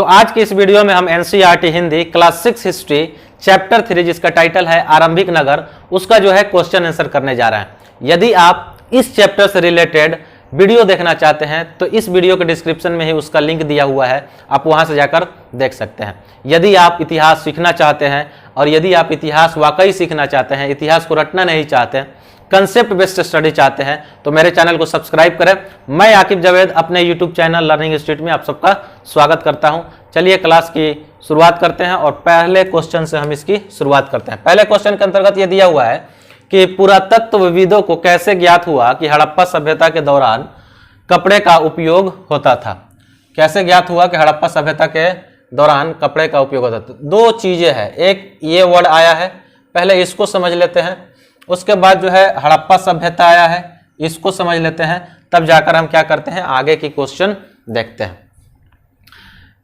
तो आज की इस वीडियो में हम NCERT Hindi class 6 history chapter 3 जिसका टाइटल है आरंभिक नगर, उसका जो है क्वेश्चन आंसर करने जा रहे हैं। यदि आप इस चैप्टर से रिलेटेड वीडियो देखना चाहते हैं तो इस वीडियो के डिस्क्रिप्शन में ही उसका लिंक दिया हुआ है, आप वहां से जाकर देख सकते हैं। यदि आप इतिहास सीखना चाहते हैं और यदि आप इतिहास वाकई सीखना चाहते हैं, इतिहास को रटना नहीं चाहते हैं, कंसेप्ट बेस्ड स्टडी चाहते हैं, तो मेरे चैनल को सब्सक्राइब करें। मैं आकिब जावेद अपने यूट्यूब चैनल लर्निंग इंस्टीट्यूट में आप सबका स्वागत करता हूं। चलिए क्लास की शुरुआत करते हैं और पहले क्वेश्चन से हम इसकी शुरुआत करते हैं। पहले क्वेश्चन के अंतर्गत यह दिया हुआ है कि पुरातत्वविदों को कैसे ज्ञात हुआ कि हड़प्पा सभ्यता के दौरान कपड़े का उपयोग होता था। कैसे ज्ञात हुआ कि हड़प्पा सभ्यता के दौरान कपड़े का उपयोग होता था? दो चीजें हैं, एक ये वर्ड आया है, पहले इसको समझ लेते हैं, उसके बाद जो है हड़प्पा सभ्यता आया है, इसको समझ लेते हैं, तब जाकर हम क्या करते हैं आगे की क्वेश्चन देखते हैं।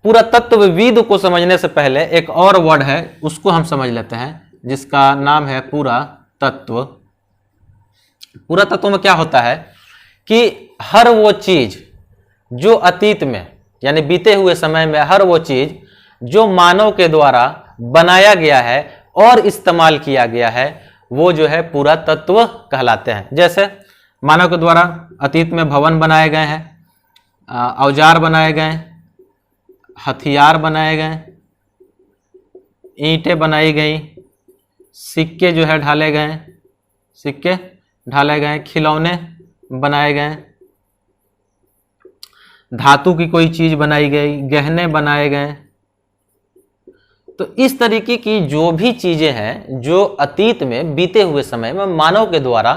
पुरातत्वविद को समझने से पहले एक और वर्ड है, उसको हम समझ लेते हैं, जिसका नाम है पुरातत्व। पुरातत्व में क्या होता है कि हर वो चीज जो अतीत में यानी बीते हुए समय में हर वो चीज जो मानव के द्वारा बनाया गया है और इस्तेमाल किया गया है, वो जो है पुरातत्व कहलाते हैं। जैसे मानव के द्वारा अतीत में भवन बनाए गए हैं, औजार बनाए गए, हथियार बनाए गए, ईंटें बनाई गई, सिक्के जो है ढाले गए, सिक्के ढाले गए, खिलौने बनाए गए, धातु की कोई चीज बनाई गई, गहने बनाए गए। तो इस तरीके की जो भी चीजें हैं जो अतीत में बीते हुए समय में मानव के द्वारा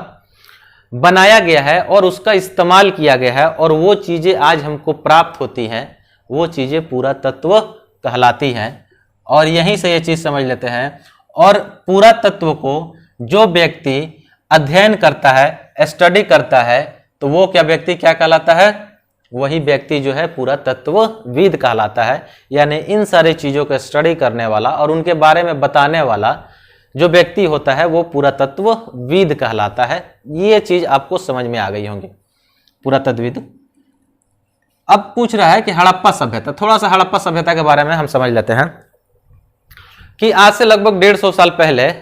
बनाया गया है और उसका इस्तेमाल किया गया है और वो चीजें आज हमको प्राप्त होती हैं, वो चीजें पुरातत्व कहलाती हैं। और यहीं से ये चीज समझ लेते हैं। और पुरातत्व को जो व्यक्ति अध्ययन करता है, स्टडी करता है, तो वो क्या व्यक्ति क्या कहलाता है? वही व्यक्ति जो है पुरातत्वविद कहलाता है। यानी इन सारी चीजों को स्टडी करने वाला और उनके बारे में बताने वाला जो व्यक्ति होता है वो पुरातत्वविद कहलाता है। ये चीज आपको समझ में आ गई होंगी, पुरातत्वविद। अब पूछ रहा है कि हड़प्पा सभ्यता, थोड़ा सा हड़प्पा सभ्यता के बारे में हम समझ लेते हैं कि आज से लगभग 150 साल पहले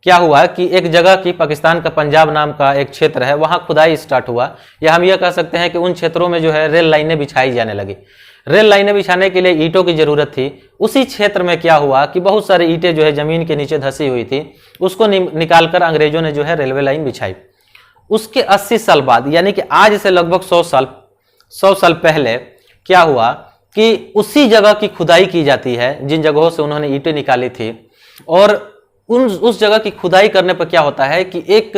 क्या हुआ कि एक जगह की पाकिस्तान का पंजाब नाम का एक क्षेत्र है, वहां खुदाई स्टार्ट हुआ, या हम यह कह सकते हैं कि उन क्षेत्रों में जो है रेल लाइनें बिछाई जाने लगी। रेल लाइनें बिछाने के लिए ईंटों की जरूरत थी। उसी क्षेत्र में क्या हुआ कि बहुत सारी ईंटें जो है जमीन के नीचे धसी हुई थी, उसको निकालकर अंग्रेजों ने जो है रेलवे लाइन बिछाई। उसके 80 साल बाद यानी कि आज से लगभग 100 साल पहले क्या हुआ कि उसी जगह की खुदाई की जाती है जिन जगहों से उन्होंने ईंटें निकाली थी। और उस जगह की खुदाई करने पर क्या होता है कि एक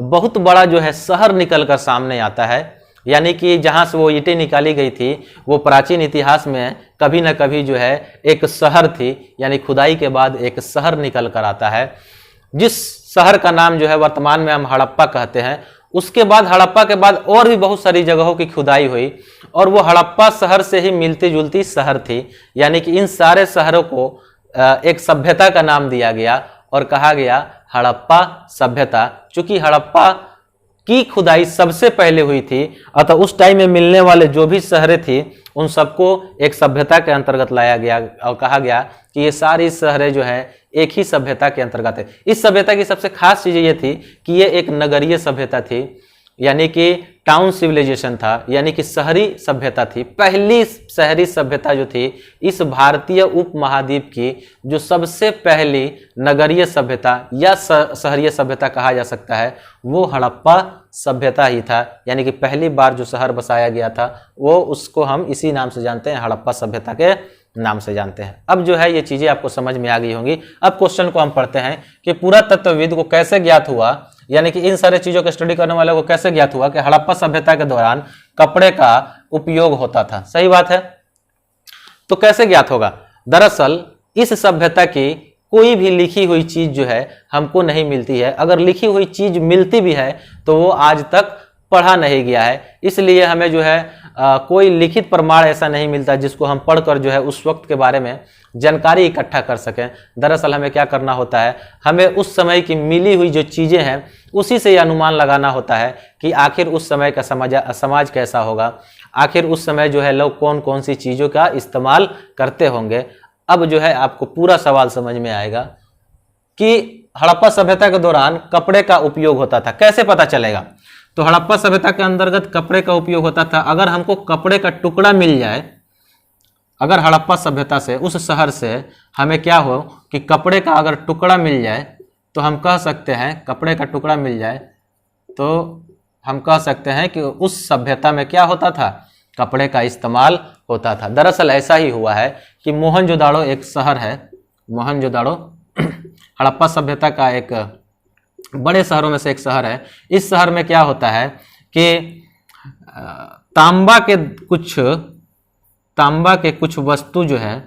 बहुत बड़ा जो है शहर निकलकर सामने आता है। यानी कि जहां से वो ईंटें निकाली गई थी वो प्राचीन इतिहास में कभी ना कभी जो है एक शहर थी, यानी खुदाई के बाद एक शहर निकल कर आता है, जिस शहर का नाम जो है वर्तमान में हम हड़प्पा कहते हैं। उसके बाद हड़प्पा के बाद और भी बहुत सारी जगहों की खुदाई हुई और वो हड़प्पा शहर से ही मिलती जुलती शहर थी। यानी कि इन सारे शहरों को एक सभ्यता का नाम दिया गया और कहा गया हड़प्पा सभ्यता। चूंकि हड़प्पा की खुदाई सबसे पहले हुई थी, अतः उस टाइम में मिलने वाले जो भी शहरें थी उन सबको एक सभ्यता के अंतर्गत लाया गया और कहा गया कि ये सारी शहरें जो है एक ही सभ्यता के अंतर्गत है। इस सभ्यता की सबसे खास चीज ये थी कि ये एक नगरीय सभ्यता थी, यानी कि टाउन सिविलाइजेशन था, यानी कि शहरी सभ्यता थी। पहली शहरी सभ्यता जो थी इस भारतीय उपमहाद्वीप की, जो सबसे पहली नगरीय सभ्यता या शहरीय सभ्यता कहा जा सकता है, वो हड़प्पा सभ्यता ही था। यानी कि पहली बार जो शहर बसाया गया था वो उसको हम इसी नाम से जानते हैं, हड़प्पा सभ्यता के नाम से जानते हैं। अब जो है ये चीजें आपको समझ में आ गई होंगी। अब क्वेश्चन को हम पढ़ते हैं कि पुरातत्वविद को कैसे ज्ञात हुआ, यानी कि इन सारे चीजों को स्टडी करने वाले को कैसे ज्ञात हुआ कि हड़प्पा सभ्यता के दौरान कपड़े का उपयोग होता था। सही बात है। तो कैसे ज्ञात होगा? दरअसल इस सभ्यता की कोई भी लिखी हुई चीज जो है हमको नहीं मिलती है। अगर लिखी हुई चीज मिलती भी है तो वो आज तक पढ़ा नहीं गया है, इसलिए हमें जो है कोई लिखित प्रमाण ऐसा नहीं मिलता जिसको हम पढ़कर जो है उस वक्त के बारे में जानकारी इकट्ठा कर सकें। दरअसल हमें क्या करना होता है, हमें उस समय की मिली हुई जो चीज़ें हैं उसी से ये अनुमान लगाना होता है कि आखिर उस समय का समाज कैसा होगा। आखिर उस समय जो है लोग कौन कौन सी चीज़ों का इस्तेमाल करते होंगे। अब जो है आपको पूरा सवाल समझ में आएगा कि हड़प्पा सभ्यता के दौरान कपड़े का उपयोग होता था, कैसे पता चलेगा। तो हड़प्पा सभ्यता के अंतर्गत कपड़े का उपयोग होता था। अगर हमको कपड़े का टुकड़ा मिल जाए, अगर हड़प्पा सभ्यता से, उस शहर से हमें क्या हो कि कपड़े का अगर टुकड़ा मिल जाए, तो हम कह सकते हैं, कपड़े का टुकड़ा मिल जाए तो हम कह सकते हैं कि उस सभ्यता में क्या होता था, कपड़े का इस्तेमाल होता था। दरअसल ऐसा ही हुआ है कि मोहनजोदाड़ो एक शहर है, मोहनजोदाड़ो हड़प्पा सभ्यता का एक बड़े शहरों में से एक शहर है। इस शहर में क्या होता है कि तांबा के कुछ वस्तु जो है,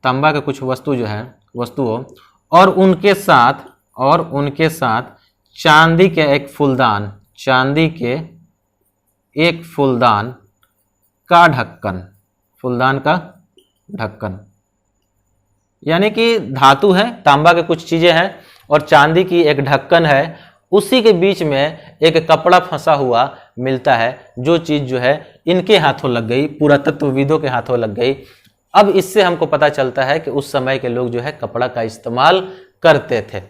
तांबा के कुछ वस्तु जो है, वस्तुओं और उनके साथ चांदी के एक फूलदान, चांदी के एक फूलदान का ढक्कन, फूलदान का ढक्कन, यानी कि धातु है, तांबा के कुछ चीजें हैं और चांदी की एक ढक्कन है, उसी के बीच में एक कपड़ा फंसा हुआ मिलता है। जो चीज जो है इनके हाथों लग गई, पुरातत्वविदों के हाथों लग गई। अब इससे हमको पता चलता है कि उस समय के लोग जो है कपड़ा का इस्तेमाल करते थे।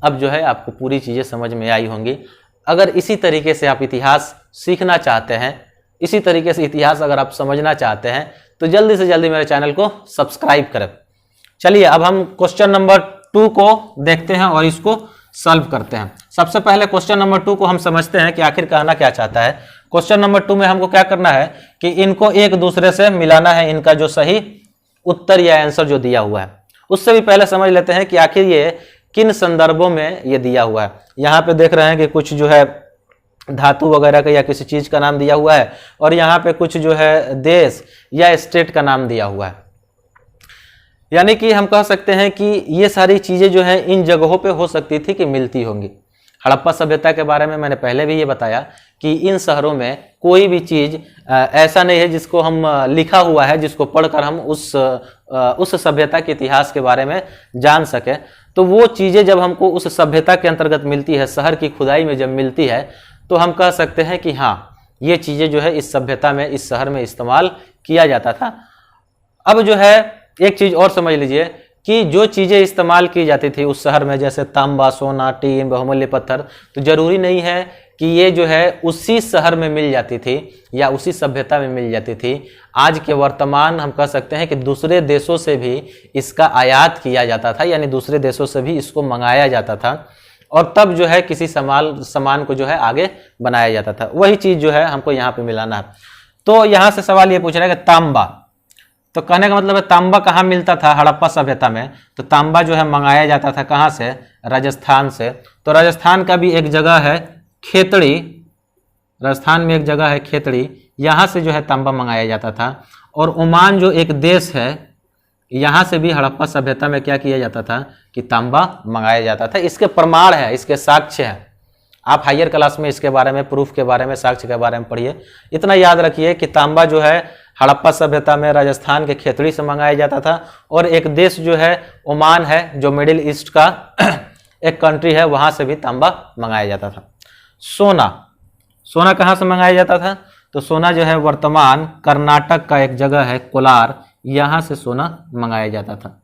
अब जो है आपको पूरी चीजें समझ में आई होंगी। अगर इसी तरीके से आप इतिहास सीखना चाहते हैं, इसी तरीके से इतिहास अगर आप समझना चाहते हैं, तो जल्दी से जल्दी मेरे चैनल को सब्सक्राइब करें। चलिए अब हम क्वेश्चन नंबर 2 को देखते हैं और इसको सॉल्व करते हैं। सबसे पहले क्वेश्चन नंबर 2 को हम समझते हैं कि आखिर कहना क्या चाहता है। क्वेश्चन नंबर 2 में हमको क्या करना है कि इनको एक दूसरे से मिलाना है, इनका जो सही उत्तर या आंसर जो दिया हुआ है। उससे भी पहले समझ लेते हैं कि आखिर ये किन संदर्भों में ये दिया हुआ है। यहाँ पे देख रहे हैं कि कुछ जो है धातु वगैरह का या किसी चीज का नाम दिया हुआ है, और यहाँ पे कुछ जो है देश या स्टेट का नाम दिया हुआ है। यानी कि हम कह सकते हैं कि ये सारी चीजें जो है इन जगहों पे हो सकती थी कि मिलती होंगी। हड़प्पा सभ्यता के बारे में मैंने पहले भी ये बताया कि इन शहरों में कोई भी चीज ऐसा नहीं है जिसको हम लिखा हुआ है, जिसको पढ़कर हम उस सभ्यता के इतिहास के बारे में जान सके। तो वो चीजें जब हमको उस सभ्यता के अंतर्गत मिलती है, शहर की खुदाई में जब मिलती है, तो हम कह सकते हैं कि हाँ, ये चीजें जो है इस सभ्यता में, इस शहर में इस्तेमाल किया जाता था। अब जो है एक चीज और समझ लीजिए कि जो चीजें इस्तेमाल की जाती थी उस शहर में, जैसे तांबा, सोना, टीन, बहुमूल्य पत्थर, तो जरूरी नहीं है कि ये जो है उसी शहर में मिल जाती थी या उसी सभ्यता में मिल जाती थी। आज के वर्तमान हम कह सकते हैं कि दूसरे देशों से भी इसका आयात किया जाता था, यानी दूसरे देशों से भी इसको मंगाया जाता था, और तब जो है किसी सामान को जो है आगे बनाया जाता था। वही चीज जो है हमको यहाँ पे मिलाना है। तो यहाँ से सवाल ये पूछ रहा है कि तांबा, तो कहने का मतलब है तांबा कहाँ मिलता था हड़प्पा सभ्यता में। तो तांबा जो है मंगाया जाता था कहाँ से, राजस्थान से। तो राजस्थान का भी एक जगह है खेतड़ी, राजस्थान में एक जगह है खेतड़ी, यहाँ से जो है तांबा मंगाया जाता था। और ओमान जो एक देश है, यहाँ से भी हड़प्पा सभ्यता में क्या किया जाता था कि तांबा मंगाया जाता था। इसके प्रमाण है, इसके साक्ष्य हैं। आप हायर क्लास में इसके बारे में, प्रूफ के बारे में, साक्ष्य के बारे में पढ़िए। इतना याद रखिए कि तांबा जो है हड़प्पा सभ्यता में राजस्थान के खेतड़ी से मंगाया जाता था, और एक देश जो है ओमान है, जो मिडिल ईस्ट का एक कंट्री है, वहां से भी तांबा मंगाया जाता था। सोना, सोना कहाँ से मंगाया जाता था? तो सोना जो है वर्तमान कर्नाटक का एक जगह है कोलार, यहाँ से सोना मंगाया जाता था।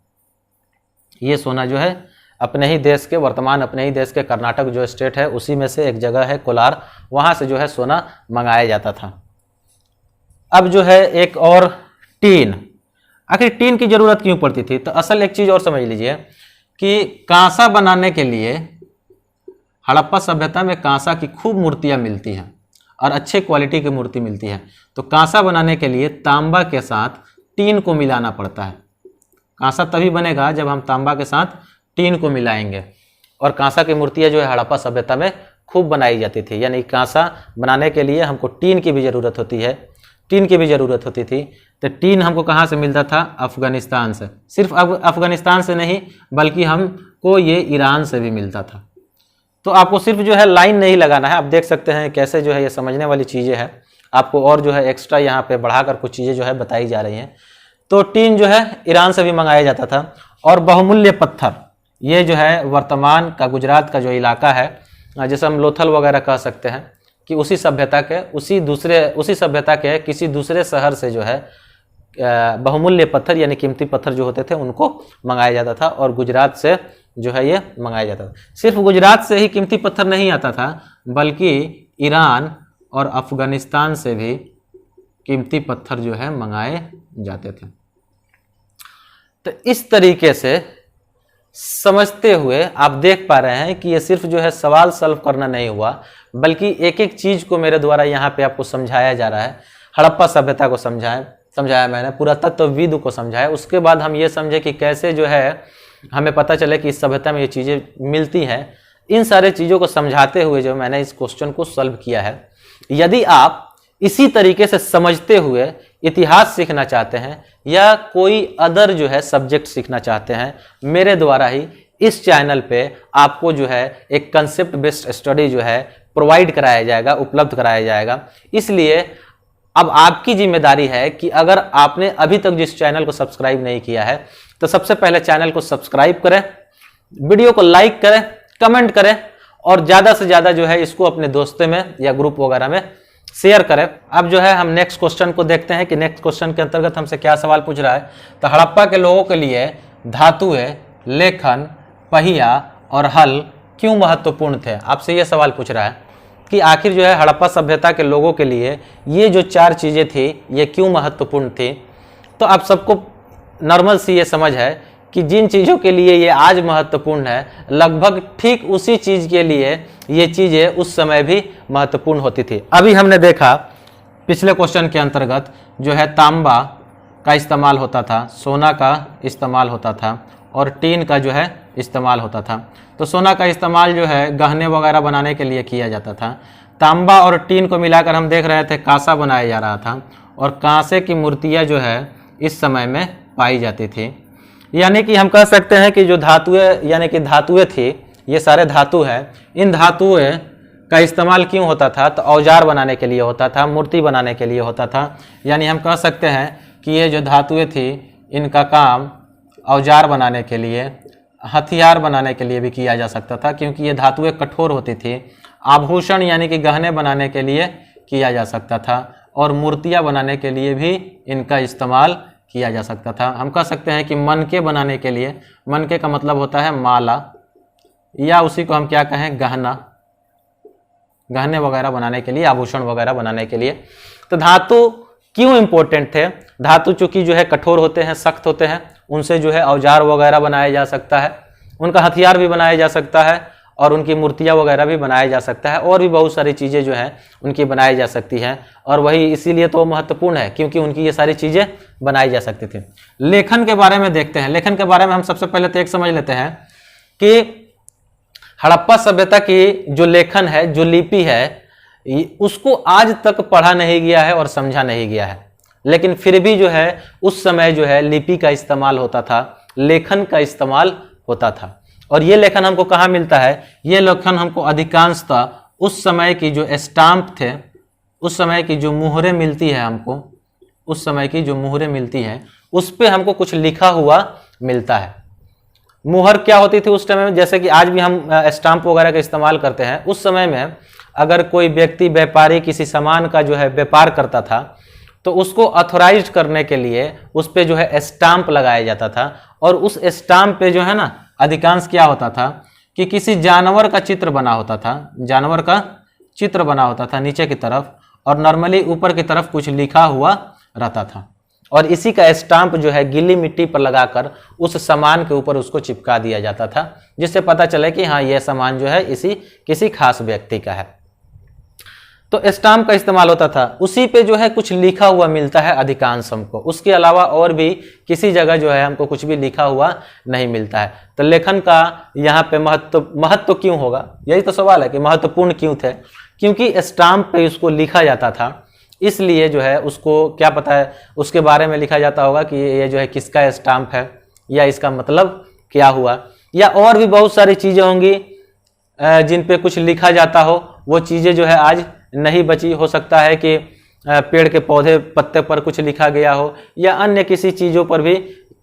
ये सोना जो है अपने ही देश के, वर्तमान अपने ही देश के कर्नाटक जो स्टेट है उसी में से एक जगह है कोलार, वहाँ से जो है सोना मंगाया जाता था। अब जो है एक और टीन, आखिर टीन की जरूरत क्यों पड़ती थी? तो असल एक चीज और समझ लीजिए कि कांसा बनाने के लिए हड़प्पा सभ्यता में कांसा की खूब मूर्तियां मिलती हैं और अच्छे क्वालिटी की मूर्ति मिलती है। तो कांसा बनाने के लिए तांबा के साथ टीन को मिलाना पड़ता है। कांसा तभी बनेगा जब हम तांबा के साथ टीन को मिलाएंगे, और कांसा की मूर्तियां जो है हड़प्पा सभ्यता में खूब बनाई जाती थी। यानी कांसा बनाने के लिए हमको टीन की भी जरूरत होती है, टीन की भी जरूरत होती थी। तो टीन हमको कहाँ से मिलता था? अफगानिस्तान से। सिर्फ अफगानिस्तान से नहीं, बल्कि हमको ये ईरान से भी मिलता था। तो आपको सिर्फ जो है लाइन नहीं लगाना है, आप देख सकते हैं कैसे जो है ये समझने वाली चीज़ें हैं। आपको और जो है एक्स्ट्रा यहाँ पे बढ़ाकर कुछ चीज़ें जो है बताई जा रही हैं। तो टीन जो है ईरान से भी मंगाया जाता था। और बहुमूल्य पत्थर, ये जो है वर्तमान का गुजरात का जो इलाका है, जैसे हम लोथल वगैरह कह सकते हैं, कि उसी सभ्यता के किसी दूसरे शहर से जो है बहुमूल्य पत्थर यानी कीमती पत्थर जो होते थे उनको मंगाया जाता था, और गुजरात से जो है ये मंगाया जाता था। सिर्फ गुजरात से ही कीमती पत्थर नहीं आता था, बल्कि ईरान और अफगानिस्तान से भी कीमती पत्थर जो है मंगाए जाते थे। तो इस तरीके से समझते हुए आप देख पा रहे हैं कि ये सिर्फ जो है सवाल सॉल्व करना नहीं हुआ, बल्कि एक एक चीज को मेरे द्वारा यहाँ पे आपको समझाया जा रहा है। हड़प्पा सभ्यता को समझाया मैंने, पुरातत्वविद को समझाया। उसके बाद हम ये समझे कि कैसे जो है हमें पता चले कि इस सभ्यता में ये चीज़ें मिलती हैं। इन सारे चीज़ों को समझाते हुए जो मैंने इस क्वेश्चन को सॉल्व किया है। यदि आप इसी तरीके से समझते हुए इतिहास सीखना चाहते हैं या कोई अदर जो है सब्जेक्ट सीखना चाहते हैं, मेरे द्वारा ही इस चैनल पे आपको जो है एक कंसेप्ट बेस्ड स्टडी जो है प्रोवाइड कराया जाएगा, उपलब्ध कराया जाएगा। इसलिए अब आपकी जिम्मेदारी है कि अगर आपने अभी तक जिस चैनल को सब्सक्राइब नहीं किया है तो सबसे पहले चैनल को सब्सक्राइब करें, वीडियो को लाइक करें, कमेंट करें, और ज़्यादा से ज़्यादा जो है इसको अपने दोस्तों में या ग्रुप वगैरह में शेयर करें। अब जो है हम नेक्स्ट क्वेश्चन को देखते हैं कि नेक्स्ट क्वेश्चन के अंतर्गत हमसे क्या सवाल पूछ रहा है। तो हड़प्पा के लोगों के लिए धातुएं, लेखन, पहिया और हल क्यों महत्वपूर्ण थे? आपसे यह सवाल पूछ रहा है कि आखिर जो है हड़प्पा सभ्यता के लोगों के लिए ये जो 4 चीज़ें थी ये क्यों महत्वपूर्ण थी। तो आप सबको नॉर्मल सी ये समझ है कि जिन चीज़ों के लिए ये आज महत्वपूर्ण है, लगभग ठीक उसी चीज़ के लिए ये चीज़ें उस समय भी महत्वपूर्ण होती थी। अभी हमने देखा पिछले क्वेश्चन के अंतर्गत जो है तांबा का इस्तेमाल होता था, सोना का इस्तेमाल होता था और टीन का जो है इस्तेमाल होता था। तो सोना का इस्तेमाल जो है गहने वगैरह बनाने के लिए किया जाता था। तांबा और टीन को मिलाकर हम देख रहे थे कांसा बनाया जा रहा था, और कांसे की मूर्तियाँ जो है इस समय में पाई जाती थी। यानी कि हम कह सकते हैं कि जो धातुएं यानी कि धातुएं थी, ये सारे धातु हैं, इन धातुएं का इस्तेमाल क्यों होता था? तो औजार बनाने के लिए होता था, मूर्ति बनाने के लिए होता था। यानी हम कह सकते हैं कि ये जो धातुएं थी इनका काम औजार बनाने के लिए, हथियार बनाने के लिए भी किया जा सकता था, क्योंकि ये धातुएं कठोर होती थी। आभूषण यानी कि गहने बनाने के लिए किया जा सकता था, और मूर्तियां बनाने के लिए भी इनका इस्तेमाल किया जा सकता था। हम कह सकते हैं कि मनके बनाने के लिए, मनके का मतलब होता है माला, या उसी को हम क्या कहें गहना, गहने वगैरह बनाने के लिए, आभूषण वगैरह बनाने के लिए। तो धातु क्यों इंपॉर्टेंट थे? धातु चूंकि जो है कठोर होते हैं, सख्त होते हैं, उनसे जो है औजार वगैरह बनाया जा सकता है, उनका हथियार भी बनाया जा सकता है, और उनकी मूर्तियाँ वगैरह भी बनाया जा सकता है, और भी बहुत सारी चीज़ें जो हैं उनकी बनाई जा सकती हैं। और वही इसीलिए तो महत्वपूर्ण है, क्योंकि उनकी ये सारी चीज़ें बनाई जा सकती थी। लेखन के बारे में देखते हैं। लेखन के बारे में हम सबसे पहले तो एक समझ लेते हैं कि हड़प्पा सभ्यता की जो लेखन है, जो लिपि है, उसको आज तक पढ़ा नहीं गया है और समझा नहीं गया है, लेकिन फिर भी जो है उस समय जो है लिपि का इस्तेमाल होता था, लेखन का इस्तेमाल होता था। और ये लेखन हमको कहाँ मिलता है? ये लेखन हमको अधिकांशतः उस समय की जो स्टाम्प थे, उस समय की जो मुहरें मिलती है हमको, उस समय की जो मुहरें मिलती हैं उस पर हमको कुछ लिखा हुआ मिलता है। मुहर क्या होती थी उस समय में? जैसे कि आज भी हम स्टाम्प वगैरह का इस्तेमाल करते हैं, उस समय में अगर कोई व्यक्ति, व्यापारी किसी सामान का जो है व्यापार करता था तो उसको ऑथोराइज करने के लिए उस पे जो है स्टाम्प लगाया जाता था। और उस स्टाम्प पे जो है ना अधिकांश क्या होता था कि किसी जानवर का चित्र बना होता था, जानवर का चित्र बना होता था नीचे की तरफ, और नॉर्मली ऊपर की तरफ कुछ लिखा हुआ रहता था। और इसी का स्टाम्प जो है गीली मिट्टी पर लगाकर उस सामान के ऊपर उसको चिपका दिया जाता था, जिससे पता चले कि हाँ यह सामान जो है इसी किसी खास व्यक्ति का है। तो स्टाम्प का इस्तेमाल होता था, उसी पे जो है कुछ लिखा हुआ मिलता है अधिकांश हमको, उसके अलावा और भी किसी जगह जो है हमको कुछ भी लिखा हुआ नहीं मिलता है। तो लेखन का यहाँ पे महत्व क्यों होगा? यही तो सवाल है कि महत्वपूर्ण क्यों थे? क्योंकि स्टाम्प पे उसको लिखा जाता था, इसलिए जो है उसको क्या पता है, उसके बारे में लिखा जाता होगा कि ये जो है किसका स्टाम्प है, या इसका मतलब क्या हुआ, या और भी बहुत सारी चीज़ें होंगी जिन पे कुछ लिखा जाता हो। वो चीज़ें जो है आज नहीं बची, हो सकता है कि पेड़ के पौधे पत्ते पर कुछ लिखा गया हो, या अन्य किसी चीज़ों पर भी,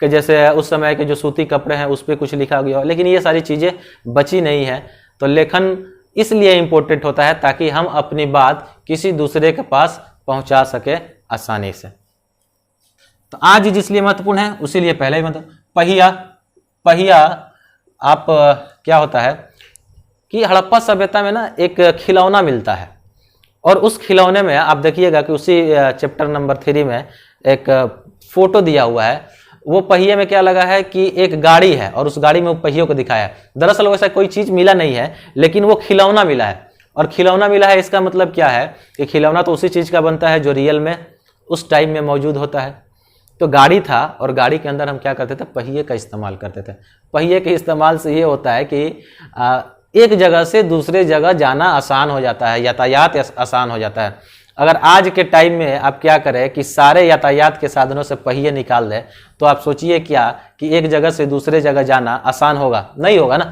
जैसे उस समय के जो सूती कपड़े हैं उस पर कुछ लिखा गया हो, लेकिन ये सारी चीज़ें बची नहीं है। तो लेखन इसलिए इम्पोर्टेंट होता है ताकि हम अपनी बात किसी दूसरे के पास पहुंचा सके आसानी से। तो आज जिसलिए महत्वपूर्ण है उसीलिए पहले ही मतलब पहिया। पहिया आप क्या होता है कि हड़प्पा सभ्यता में ना एक खिलौना मिलता है, और उस खिलौने में आप देखिएगा कि उसी चैप्टर नंबर 3 में एक फोटो दिया हुआ है। वो पहिए में क्या लगा है कि एक गाड़ी है और उस गाड़ी में वो पहियों को दिखाया है। दरअसल वैसा कोई चीज मिला नहीं है, लेकिन वो खिलौना मिला है। और खिलौना मिला है इसका मतलब क्या है कि खिलौना तो उसी चीज का बनता है जो रियल में उस टाइम में मौजूद होता है। तो गाड़ी था और गाड़ी के अंदर हम क्या करते थे, पहिए का इस्तेमाल करते थे। पहिए के इस्तेमाल से ये होता है कि एक जगह से दूसरे जगह जाना आसान हो जाता है, यातायात आसान हो जाता है। अगर आज के टाइम में आप क्या करें कि सारे यातायात के साधनों से पहिए निकाल दें, तो आप सोचिए क्या कि एक जगह से दूसरे जगह जाना आसान होगा? नहीं होगा ना।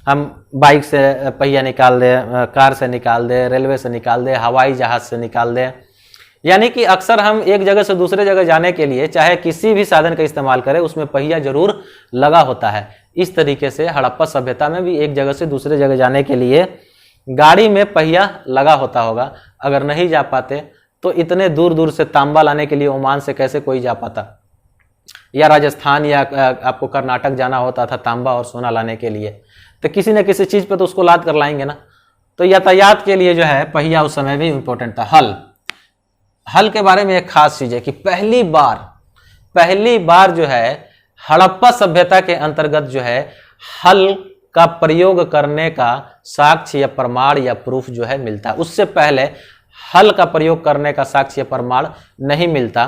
हम बाइक से पहिया निकाल दें, कार से निकाल दें, रेलवे से निकाल दें, हवाई जहाज से निकाल दें, यानी कि अक्सर हम एक जगह से दूसरे जगह जाने के लिए चाहे किसी भी साधन का इस्तेमाल करें उसमें पहिया जरूर लगा होता है। इस तरीके से हड़प्पा सभ्यता में भी एक जगह से दूसरे जगह जाने के लिए गाड़ी में पहिया लगा होता होगा। अगर नहीं जा पाते तो इतने दूर दूर से तांबा लाने के लिए ओमान से कैसे कोई जा पाता, या राजस्थान या आपको कर्नाटक जाना होता था तांबा और सोना लाने के लिए, तो किसी न किसी चीज पे तो उसको लाद कर लाएंगे ना। तो यातायात के लिए जो है पहिया उस समय भी इंपॉर्टेंट था। हल के बारे में एक खास चीज है कि पहली बार जो है हड़प्पा सभ्यता के अंतर्गत जो है हल का प्रयोग करने का साक्ष्य या प्रमाण या प्रूफ जो है मिलता है। उससे पहले हल का प्रयोग करने का साक्ष्य या प्रमाण नहीं मिलता।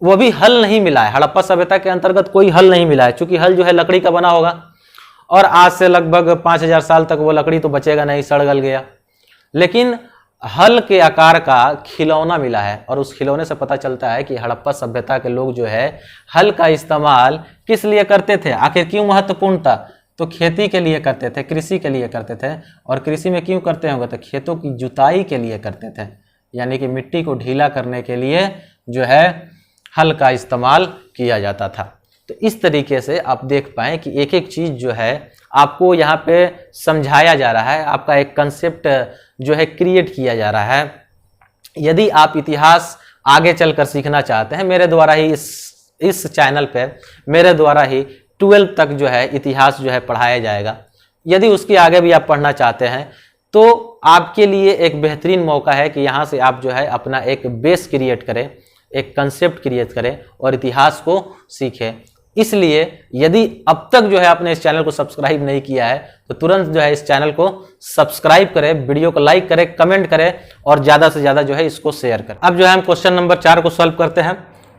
वो भी हल नहीं मिला है, हड़प्पा सभ्यता के अंतर्गत कोई हल नहीं मिला है, क्योंकि हल जो है लकड़ी का बना होगा और आज से लगभग 5000 साल तक वो लकड़ी तो बचेगा नहीं, सड़ गल गया। लेकिन हल के आकार का खिलौना मिला है और उस खिलौने से पता चलता है कि हड़प्पा सभ्यता के लोग जो है हल का इस्तेमाल किस लिए करते थे, आखिर क्यों महत्वपूर्ण था। तो खेती के लिए करते थे, कृषि के लिए करते थे। और कृषि में क्यों करते होंगे, तो खेतों की जुताई के लिए करते थे, यानी कि मिट्टी को ढीला करने के लिए जो है हल का इस्तेमाल किया जाता था। तो इस तरीके से आप देख पाएं कि एक एक चीज जो है आपको यहाँ पे समझाया जा रहा है, आपका एक कंसेप्ट जो है क्रिएट किया जा रहा है। यदि आप इतिहास आगे चलकर सीखना चाहते हैं, मेरे द्वारा ही इस चैनल पे मेरे द्वारा ही 12 तक जो है इतिहास जो है पढ़ाया जाएगा। यदि उसके आगे भी आप पढ़ना चाहते हैं तो आपके लिए एक बेहतरीन मौका है कि यहाँ से आप जो है अपना एक बेस क्रिएट करें, एक कंसेप्ट क्रिएट करें और इतिहास को सीखें। इसलिए यदि अब तक जो है आपने इस चैनल को सब्सक्राइब नहीं किया है तो तुरंत जो है इस चैनल को सब्सक्राइब करें, वीडियो को लाइक करें, कमेंट करें और ज़्यादा से ज़्यादा जो है इसको शेयर करें। अब जो है हम क्वेश्चन नंबर 4 को सॉल्व करते हैं।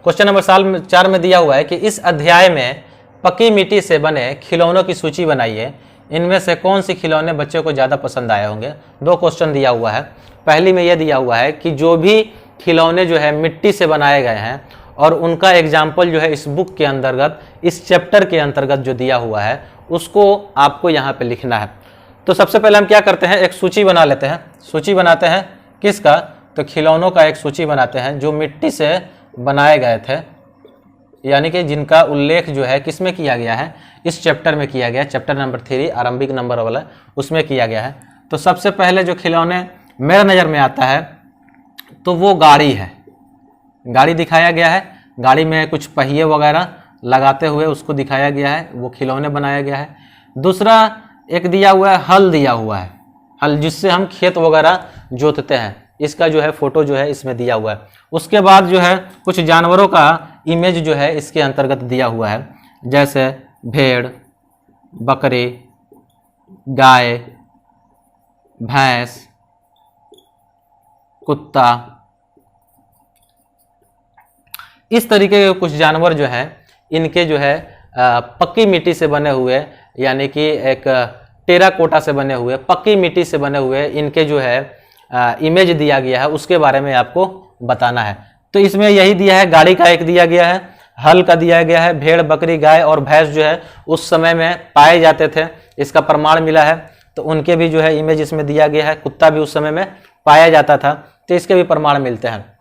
क्वेश्चन नंबर 4 में दिया हुआ है कि इस अध्याय में पक्की मिट्टी से बने खिलौनों की सूची बनाइए, इनमें से कौन सी खिलौने बच्चों को ज़्यादा पसंद आए होंगे। 2 क्वेश्चन दिया हुआ है। पहली में यह दिया हुआ है कि जो भी खिलौने जो है मिट्टी से बनाए गए हैं और उनका एग्जाम्पल जो है इस बुक के अंतर्गत, इस चैप्टर के अंतर्गत जो दिया हुआ है उसको आपको यहाँ पे लिखना है। तो सबसे पहले हम क्या करते हैं, एक सूची बना लेते हैं। सूची बनाते हैं किसका, तो खिलौनों का एक सूची बनाते हैं जो मिट्टी से बनाए गए थे, यानी कि जिनका उल्लेख जो है किसमें किया गया है, इस चैप्टर में किया गया, चैप्टर नंबर 3 आरंभिक नंबर वाला, उसमें किया गया है। तो सबसे पहले जो खिलौने मेरे नज़र में आता है तो वो गाड़ी है। गाड़ी दिखाया गया है, गाड़ी में कुछ पहिए वगैरह लगाते हुए उसको दिखाया गया है, वो खिलौने बनाया गया है। दूसरा एक दिया हुआ है हल, दिया हुआ है हल जिससे हम खेत वगैरह जोतते हैं, इसका जो है फोटो जो है इसमें दिया हुआ है। उसके बाद जो है कुछ जानवरों का इमेज जो है इसके अंतर्गत दिया हुआ है, जैसे भेड़, बकरी, गाय, भैंस, कुत्ता, इस तरीके के कुछ जानवर जो हैं इनके जो है पक्की मिट्टी से बने हुए, यानी कि एक टेराकोटा से बने हुए, पक्की मिट्टी से बने हुए इनके जो है इमेज दिया गया है, उसके बारे में आपको बताना है। तो इसमें यही दिया है, गाड़ी का एक दिया गया है, हल का दिया गया है, भेड़, बकरी, गाय और भैंस जो है उस समय में पाए जाते थे, इसका प्रमाण मिला है, तो उनके भी जो है इमेज इसमें दिया गया है। कुत्ता भी उस समय में पाया जाता था, तो इसके भी प्रमाण मिलते हैं।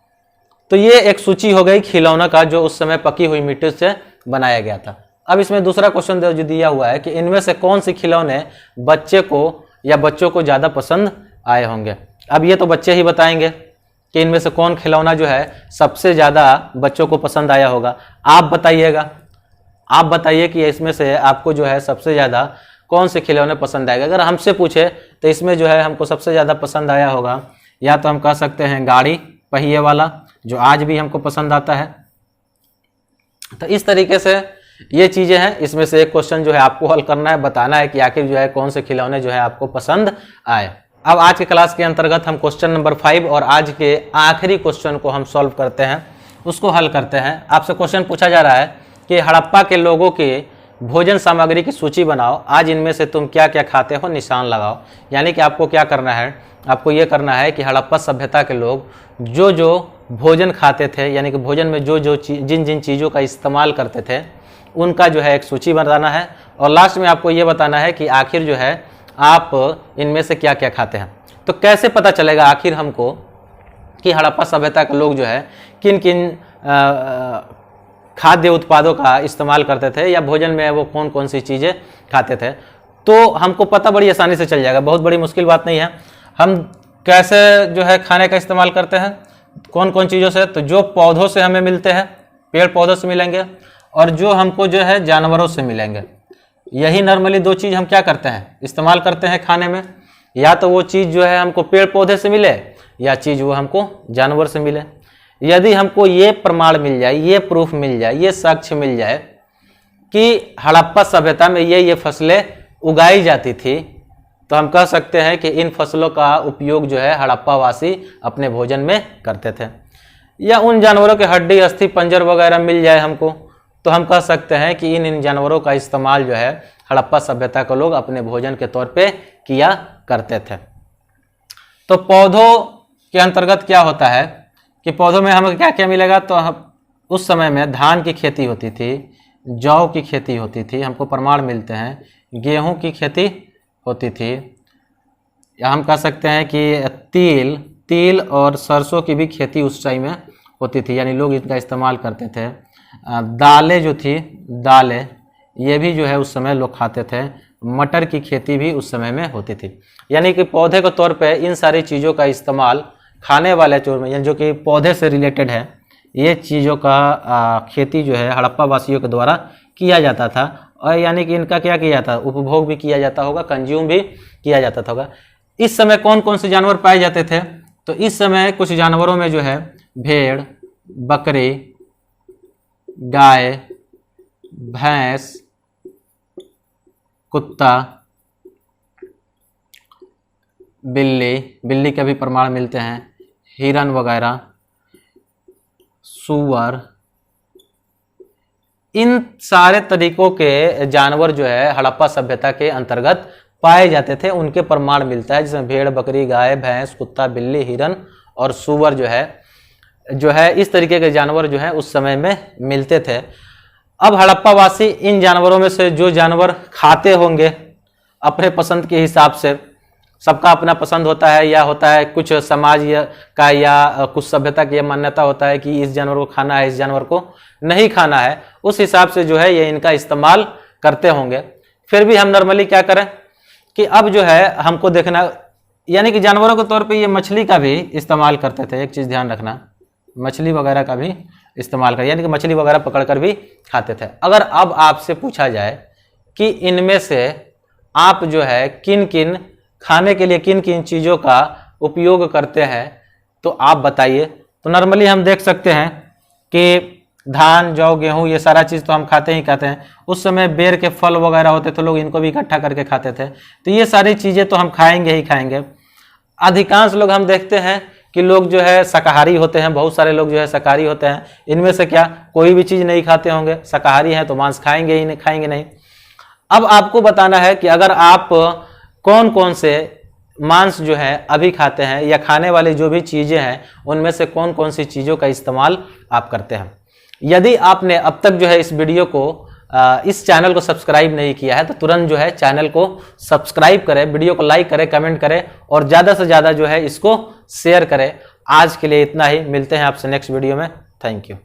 तो ये एक सूची हो गई खिलौना का जो उस समय पकी हुई मिट्टी से बनाया गया था। अब इसमें दूसरा क्वेश्चन जो दिया हुआ है कि इनमें से कौन से खिलौने बच्चे को या बच्चों को ज़्यादा पसंद आए होंगे। अब ये तो बच्चे ही बताएंगे कि इनमें से कौन खिलौना जो है सबसे ज़्यादा बच्चों को पसंद आया होगा। आप बताइएगा, आप बताइए कि इसमें से आपको जो है सबसे ज़्यादा कौन से खिलौने पसंद आएगा। अगर हमसे पूछे तो इसमें जो है हमको सबसे ज़्यादा पसंद आया होगा, या तो हम कह सकते हैं गाड़ी पहिए वाला, जो आज भी हमको पसंद आता है। तो इस तरीके से ये चीज़ें हैं। इसमें से एक क्वेश्चन जो है आपको हल करना है, बताना है कि आखिर जो है कौन से खिलौने जो है आपको पसंद आए। अब आज के क्लास के अंतर्गत हम क्वेश्चन नंबर 5 और आज के आखिरी क्वेश्चन को हम सॉल्व करते हैं, उसको हल करते हैं। आपसे क्वेश्चन पूछा जा रहा है कि हड़प्पा के लोगों के भोजन सामग्री की सूची बनाओ, आज इनमें से तुम क्या क्या खाते हो, निशान लगाओ। यानी कि आपको क्या करना है, आपको ये करना है कि हड़प्पा सभ्यता के लोग जो जो भोजन खाते थे, यानी कि भोजन में जो जो जिन जिन चीज़ों का इस्तेमाल करते थे, उनका जो है एक सूची बनाना है। और लास्ट में आपको ये बताना है कि आखिर जो है आप इनमें से क्या क्या खाते हैं। तो कैसे पता चलेगा आखिर हमको कि हड़प्पा सभ्यता के लोग जो है किन किन खाद्य उत्पादों का इस्तेमाल करते थे, या भोजन में वो कौन कौन सी चीज़ें खाते थे। तो हमको पता बड़ी आसानी से चल जाएगा, बहुत बड़ी मुश्किल बात नहीं है। हम कैसे जो है खाने का इस्तेमाल करते हैं, कौन कौन चीज़ों से, तो जो पौधों से हमें मिलते हैं, पेड़ पौधों से मिलेंगे, और जो हमको जो है जानवरों से मिलेंगे। यही नॉर्मली दो चीज़ हम क्या करते हैं, इस्तेमाल करते हैं खाने में। या तो वो चीज़ जो है हमको पेड़ पौधे से मिले, या चीज़ वो हमको जानवर से मिले। यदि हमको ये प्रमाण मिल जाए, ये प्रूफ मिल जाए, ये साक्ष्य मिल जाए कि हड़प्पा सभ्यता में ये फसलें उगाई जाती थी, तो हम कह सकते हैं कि इन फसलों का उपयोग जो है हड़प्पा वासी अपने भोजन में करते थे। या उन जानवरों के हड्डी अस्थि पंजर वगैरह मिल जाए हमको, तो हम कह सकते हैं कि इन जानवरों का इस्तेमाल जो है हड़प्पा सभ्यता के लोग अपने भोजन के तौर पे किया करते थे। तो पौधों के अंतर्गत क्या होता है कि पौधों में हमें क्या क्या मिलेगा, तो उस समय में धान की खेती होती थी, जौ की खेती होती थी, हमको प्रमाण मिलते हैं, गेहूं की खेती होती थी, या हम कह सकते हैं कि तिल और सरसों की भी खेती उस टाइम में होती थी, यानी लोग इनका इस्तेमाल करते थे। दालें जो थी, दालें ये भी जो है उस समय लोग खाते थे। मटर की खेती भी उस समय में होती थी। यानी कि पौधे के तौर पे इन सारी चीज़ों का इस्तेमाल खाने वाले चोर में, यानी जो कि पौधे से रिलेटेड है, ये चीज़ों का खेती जो है हड़प्पा वासियों के द्वारा किया जाता था। और यानी कि इनका क्या किया जाता, उपभोग भी किया जाता होगा, कंज्यूम भी किया जाता होगा। इस समय कौन कौन से जानवर पाए जाते थे, तो इस समय कुछ जानवरों में जो है भेड़, बकरी, गाय, भैंस, कुत्ता, बिल्ली के भी प्रमाण मिलते हैं, हिरन वगैरह, सूअर, इन सारे तरीकों के जानवर जो है हड़प्पा सभ्यता के अंतर्गत पाए जाते थे, उनके प्रमाण मिलता है, जिसमें भेड़, बकरी, गाय, भैंस, कुत्ता, बिल्ली, हिरन और सूअर जो है इस तरीके के जानवर जो है उस समय में मिलते थे। अब हड़प्पा वासी इन जानवरों में से जो जानवर खाते होंगे अपने पसंद के हिसाब से, सबका अपना पसंद होता है, या होता है कुछ समाज का या कुछ सभ्यता की यह मान्यता होता है कि इस जानवर को खाना है, इस जानवर को नहीं खाना है, उस हिसाब से जो है ये इनका इस्तेमाल करते होंगे। फिर भी हम नॉर्मली क्या करें कि अब जो है हमको देखना, यानी कि जानवरों के तौर पे ये मछली का भी इस्तेमाल करते थे। एक चीज़ ध्यान रखना, मछली वगैरह का भी इस्तेमाल कर, यानी कि मछली वगैरह पकड़कर भी खाते थे। अगर अब आपसे पूछा जाए कि इनमें से आप जो है किन किन खाने के लिए किन किन चीज़ों का उपयोग करते हैं, तो आप बताइए। तो नॉर्मली हम देख सकते हैं कि धान, जौ, गेहूं ये सारा चीज़ तो हम खाते ही खाते हैं। उस समय बेर के फल वगैरह होते थे, लोग इनको भी इकट्ठा करके खाते थे। तो ये सारी चीज़ें तो हम खाएंगे ही खाएंगे। अधिकांश लोग हम देखते हैं कि लोग जो है शाकाहारी होते हैं, बहुत सारे लोग जो है शाकाहारी होते हैं। इनमें से क्या कोई भी चीज़ नहीं खाते होंगे, शाकाहारी हैं तो मांस खाएंगे ही नहीं, खाएंगे नहीं। अब आपको बताना है कि अगर आप कौन कौन से मांस जो है अभी खाते हैं, या खाने वाली जो भी चीज़ें हैं उनमें से कौन कौन सी चीज़ों का इस्तेमाल आप करते हैं। यदि आपने अब तक जो है इस वीडियो को इस चैनल को सब्सक्राइब नहीं किया है, तो तुरंत जो है चैनल को सब्सक्राइब करें, वीडियो को लाइक करें, कमेंट करें, और ज़्यादा से ज़्यादा जो है इसको शेयर करें। आज के लिए इतना ही, मिलते हैं आपसे नेक्स्ट वीडियो में। Thank you.